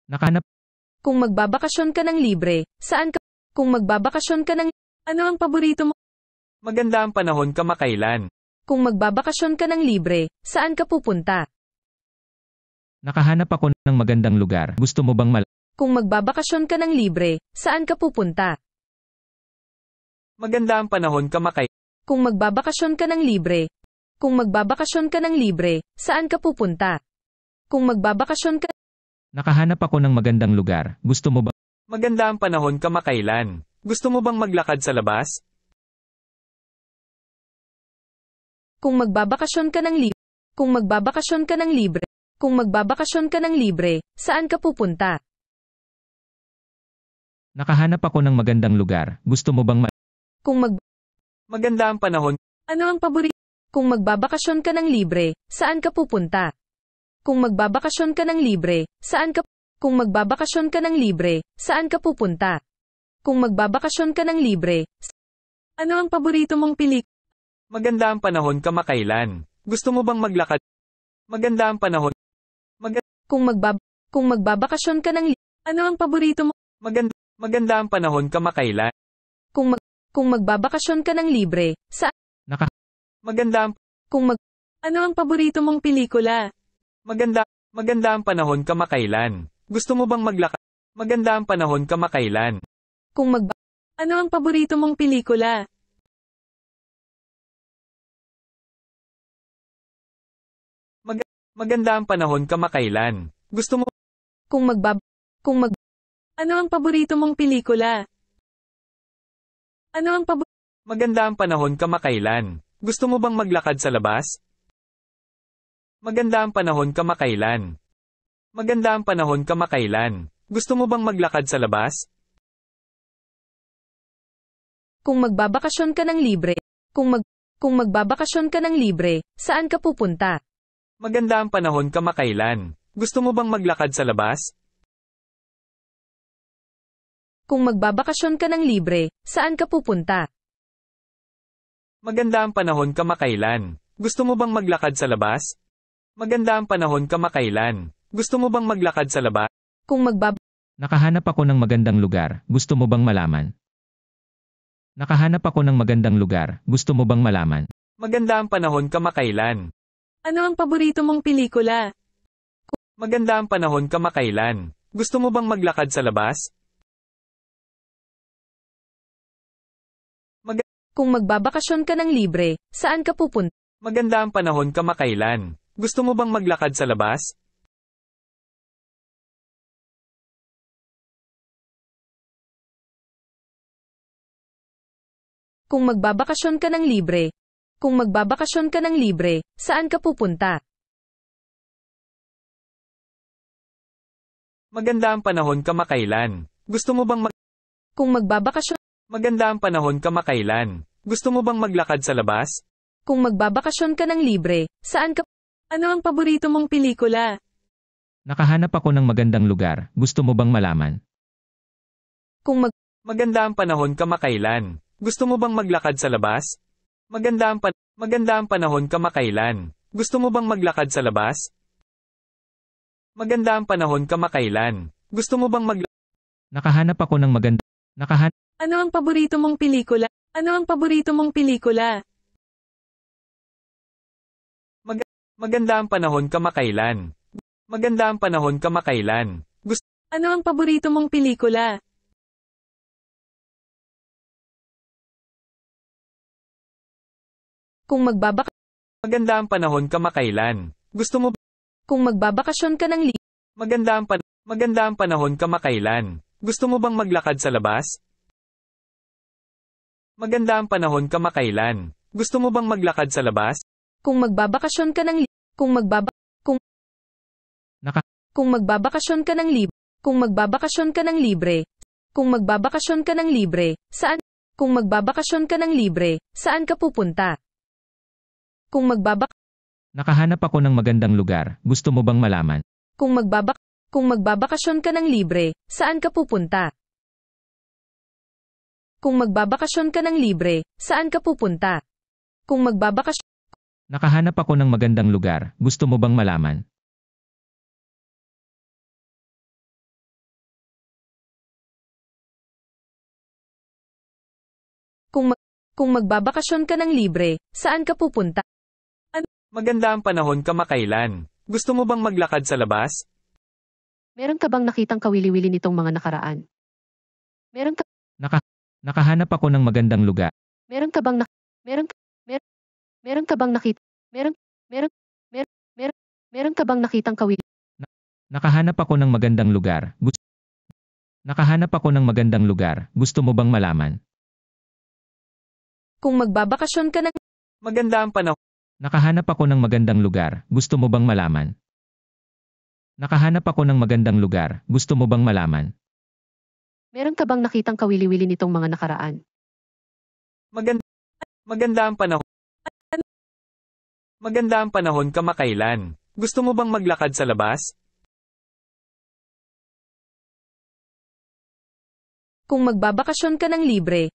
Nakahanap. Kung magbabakasyon ka ng libre, saan ka? Kung magbabakasyon ka ng... Ano ang paborito mo? Maganda ang panahon kamakailan. Kung magbabakasyon ka ng libre, saan ka pupunta? Nakahanap ako ng magandang lugar. Gusto mo bang Kung magbabakasyon ka ng libre, saan ka pupunta? Maganda ang panahon Kung magbabakasyon ka ng libre. Kung magbabakasyon ka ng libre, saan ka pupunta? Kung magbabakasyon ka... Nakahanap ako ng magandang lugar. Gusto mo ba? Maganda ang panahon kamakailan. Gusto mo bang maglakad sa labas? Kung magbabakasyon ka ng libre. Kung magbabakasyon ka ng libre. Kung magbabakasyon ka ng libre, saan ka pupunta? Nakahanap ako ng magandang lugar. Gusto mo bang Kung Maganda ang panahon. Ano ang paborito? Kung magbabakasyon ka ng libre, saan ka pupunta? Kung magbabakasyon ka ng libre, saan ka... Kung magbabakasyon ka ng libre, saan ka pupunta? Kung magbabakasyon ka ng libre... Ano ang paborito mong Maganda ang panahon kamakailan. Gusto mo bang maglakad? Maganda ang panahon. Kung magbabakasyon ka ng Ano ang paborito mo? Maganda ang panahon kamakailan. Kung magbabakasyon ka ng libre, Maganda ang... Ano ang paborito mong pelikula? Maganda ang panahon kamakailan. Gusto mo bang maglakad? Maganda ang panahon kamakailan. Ano ang paborito mong pelikula? Maganda ang panahon kamakailan. Gusto mo... Ano ang paborito mong pelikula? Maganda ang panahon kamakailan. Gusto mo bang maglakad sa labas? Maganda ang panahon kamakailan. Maganda ang panahon kamakailan. Gusto mo bang maglakad sa labas? Kung magbabakasyon ka ng libre. Kung magbabakasyon ka ng libre, saan ka pupunta? Maganda ang panahon kamakailan. Gusto mo bang maglakad sa labas? Kung magbabakasyon ka ng libre, saan ka pupunta? Maganda ang panahon kamakailan. Gusto mo bang maglakad sa labas? Maganda ang panahon kamakailan. Gusto mo bang maglakad sa labas? Nakahanap ako ng magandang lugar. Gusto mo bang malaman? Nakahanap ako ng magandang lugar. Gusto mo bang malaman? Maganda ang panahon kamakailan. Ano ang paborito mong pelikula? Maganda ang panahon kamakailan. Gusto mo bang maglakad sa labas? Kung magbabakasyon ka ng libre, saan ka pupunta? Maganda ang panahon kamakailan. Gusto mo bang maglakad sa labas? Kung magbabakasyon ka ng libre. Kung magbabakasyon ka ng libre, saan ka pupunta? Maganda ang panahon kamakailan. Gusto mo bang Kung magbabakasyon... Maganda ang panahon kamakailan. Gusto mo bang maglakad sa labas? Kung magbabakasyon ka ng libre, saan ka... Ano ang paborito mong pelikula? Nakahanap ako ng magandang lugar. Gusto mo bang malaman? Maganda ang panahon kamakailan. Gusto mo bang maglakad sa labas? Maganda ang panahon kamakailan. Gusto mo bang maglakad sa labas? Maganda ang panahon kamakailan. Gusto mo bang Nakahanap ako ng Ano ang paborito mong pelikula? Ano ang paborito mong pelikula? Maganda ang panahon kamakailan. Maganda ang panahon kamakailan. Ano ang paborito mong pelikula? Maganda ang panahon kamakailan. Gusto mo... Kung magbabakasyon ka ng Maganda ang panahon kamakailan. Gusto mo bang maglakad sa labas? Maganda ang panahon kamakailan. Gusto mo bang maglakad sa labas? Kung magbabakasyon ka ng Kung magbabakasyon ka ng Kung magbabakasyon ka ng libre. Kung magbabakasyon ka ng libre, saan? Kung magbabakasyon ka ng libre, saan ka pupunta? Nakahanap ako ng magandang lugar. Gusto mo bang malaman? Kung magbabakasyon ka ng libre, saan ka pupunta? Kung magbabakasyon ka ng libre, saan ka pupunta? Nakahanap ako ng magandang lugar. Gusto mo bang malaman? Kung magbabakasyon ka ng libre, saan ka pupunta? Maganda ang panahon kamakailan. Gusto mo bang maglakad sa labas? Meron ka bang nakitang kawili-wili nitong mga nakaraan? Meron ka Nakahanap ako ng magandang lugar. meron ka bang meron ka bang nakita meron meron meron meron meron ka bang nakitang kawili Nakahanap ako ng magandang lugar. Nakahanap ako ng magandang lugar. Gusto mo bang malaman? Kung magbabakasyon ka ng Maganda ang panahon. Nakahanap ako ng magandang lugar. Gusto mo bang malaman? Nakahanap ako ng magandang lugar. Gusto mo bang malaman? Meron ka bang nakitang kawili-wili nitong mga nakaraan? Maganda ang panahon. Maganda ang panahon kamakailan. Gusto mo bang maglakad sa labas? Kung magbabakasyon ka ng libre,